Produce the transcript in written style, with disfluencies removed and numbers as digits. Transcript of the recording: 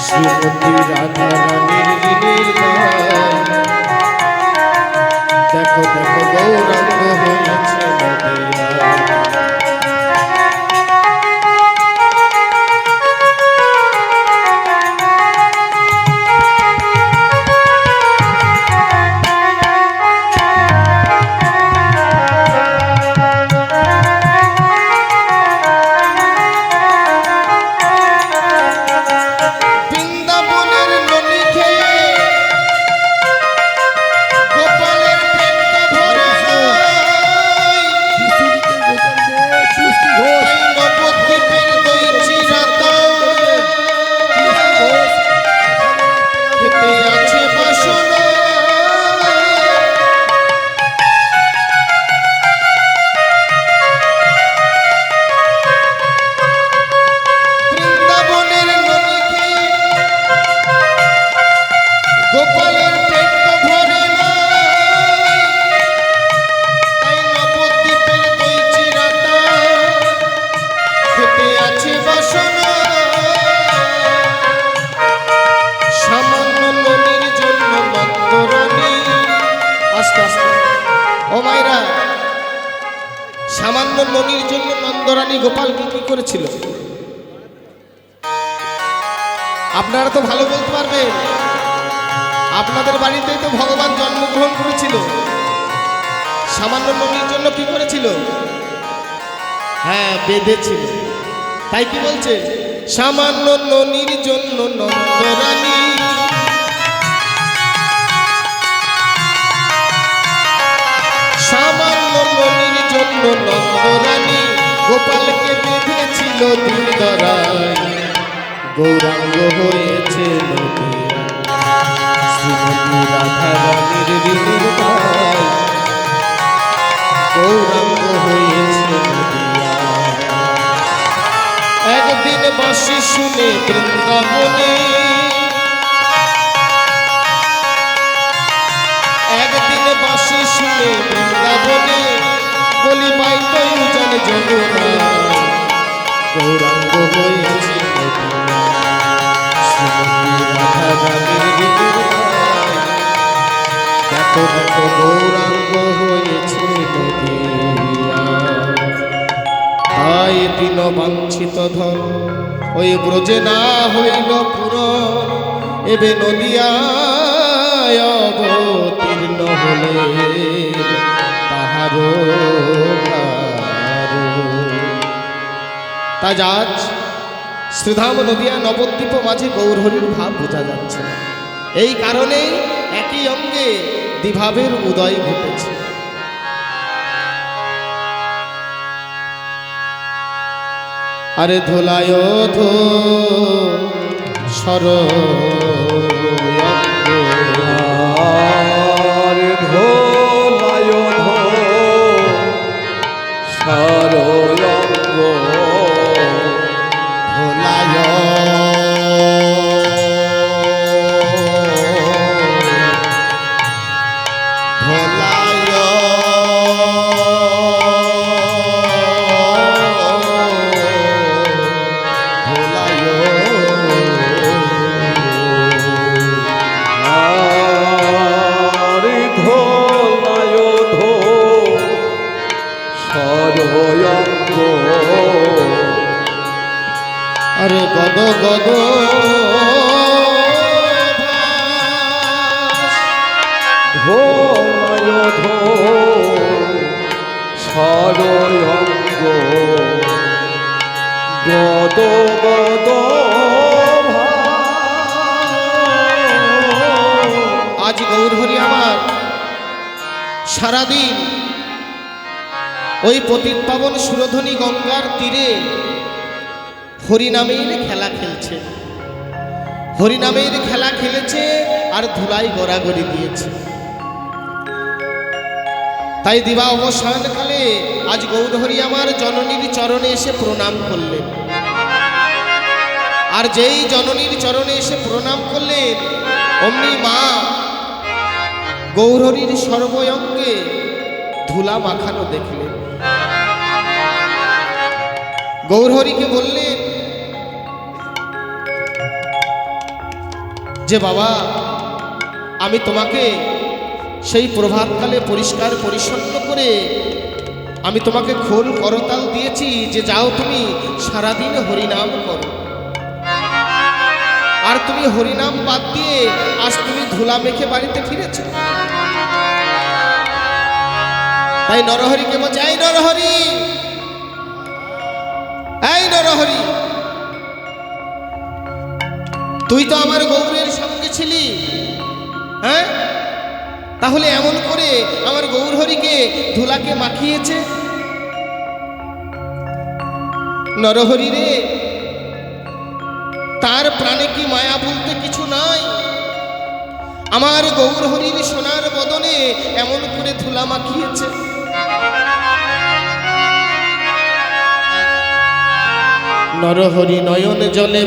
শ্রীমতী রাধা রানীর ঋণের দায়। দেখো দেখো গৌরাঙ্গ হয়েছে নদিয়া। সামান্য ননির জন্য নন্দরানী গোপালকে কি করেছিল? আপনারা তো ভালো বলতে পারবেন, আপনাদের বাড়িতেই তো ভগবান জন্মগ্রহণ করেছিল। সামান্য ননির জন্য কি করেছিল? হ্যাঁ, বেঁধেছিল। তাই কি বলছে? সামান্য ননির জন্য নন্দরানী নন্দরানী গোপালকে বেঁধেছিল দিনদরায়। গৌরাঙ্গ হয়েছে নদিয়া। শ্রীমতী রাধা রানীর ঋণের দায়। গৌরাঙ্গ হয়েছে নদিয়া। একদিন বাঁশি শুনে বৃন্দাবনে, একদিন বাঁশি শুনে বৃন্দাবনে বলি পাই তো জন যমুনা। গৌরাঙ্গ হয়েছে নদিয়া। শ্রীমতী রাধা রানীর ঋণের দায়। দেখো দেখো গৌরাঙ্গ হয়েছে নদিয়া। তাই দিন বাঞ্ছিত ধন ওই ব্রজে না হইল পূরণ। এবে নদিয়ায় অবতীর্ণ হলে তাহারো তাজ আজ শ্রীধাম নদিয়া নবদ্বীপ মাঝে গৌরহরির ভাব বোঝা যাচ্ছে। এই কারণে একই অঙ্গে দ্বিভাবের উদয় ঘটেছে। আরে ধোলায় ধো সর আরে গদ গদ ধোলায় ধো সরয়ঙ্গ গদ গদ। আজ গৌরহরি আমার সারাদিন ওই পতিত পাবন সুরধনী গঙ্গার তীরে হরিনামের খেলা খেলছে। হরিনামের খেলা খেলেছে আর ধুলাই গড়াগড়ি দিয়েছে। তাই দিবা অবসানকালে আজ গৌরহরি আমার জননীর চরণে এসে প্রণাম করলেন। আর যেই জননীর চরণে এসে প্রণাম করলেন, অমনি মা গৌরহরির সর্বঙ্গে ধুলা মাখানো দেখলেন। গৌরহরিকে বললেন, যে বাবা আমি তোমাকে সেই প্রভাতকালে পরিষ্কার পরিচ্ছন্ন করে আমি তোমাকে খোল করতাল দিয়েছি যে যাও তুমি সারাদিন হরিনাম করো, আর তুমি হরিনাম বাদ দিয়ে আজ তুমি ধুলা মেখে বাড়িতে ফিরেছ। তাই নরহরিকে বলছে, এই নরহরি, এই নরহরি, তুই তো আমার গৌরের সঙ্গে ছিলি, হ্যাঁ? তাহলে এমন করে আমার গৌরহরিকে ধুলাকে মাখিয়েছে। নরহরি রে, তার প্রাণে কি মায়া বলতে কিছু নাই? আমার গৌরহরির সোনার বদনে এমন করে ধুলা মাখিয়েছে। নরহরি নয়ন জলে